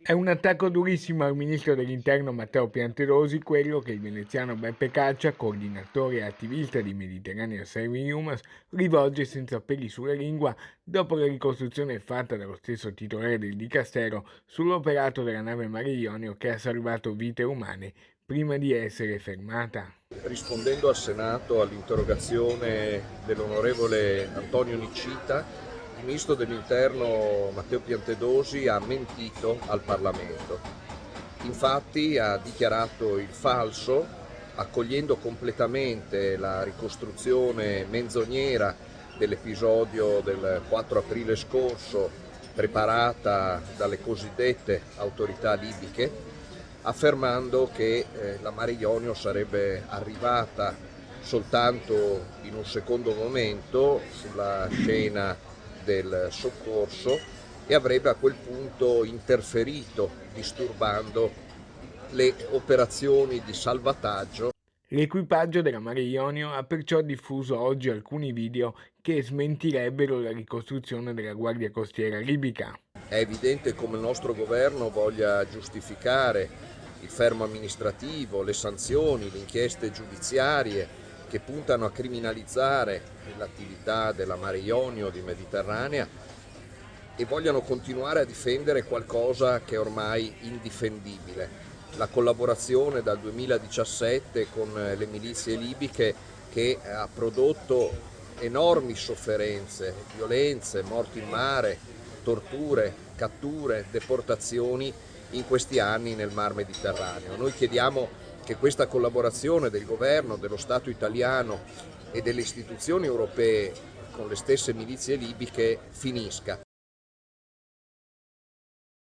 È un attacco durissimo al ministro dell'Interno Matteo Piantedosi quello che il veneziano Beppe Caccia, coordinatore e attivista di Mediterraneo Saving Humans, rivolge senza peli sulla lingua dopo la ricostruzione fatta dallo stesso titolare del Dicastero sull'operato della nave Mare Ionio che ha salvato vite umane prima di essere fermata. Rispondendo al Senato all'interrogazione dell'onorevole Antonio Nicita, il ministro dell'Interno Matteo Piantedosi ha mentito al Parlamento. Infatti ha dichiarato il falso, accogliendo completamente la ricostruzione menzognera dell'episodio del 4 aprile scorso preparata dalle cosiddette autorità libiche, affermando che la Mare Ionio sarebbe arrivata soltanto in un secondo momento sulla scena del soccorso e avrebbe a quel punto interferito, disturbando le operazioni di salvataggio. L'equipaggio della Mare Ionio ha perciò diffuso oggi alcuni video che smentirebbero la ricostruzione della Guardia Costiera libica. È evidente come il nostro governo voglia giustificare il fermo amministrativo, le sanzioni, le inchieste giudiziarie che puntano a criminalizzare l'attività della Mare Ionio di Mediterranea e vogliano continuare a difendere qualcosa che è ormai indifendibile. La collaborazione dal 2017 con le milizie libiche che ha prodotto enormi sofferenze, violenze, morti in mare, torture, catture, deportazioni in questi anni nel Mar Mediterraneo. Noi chiediamo che questa collaborazione del governo, dello Stato italiano e delle istituzioni europee con le stesse milizie libiche finisca.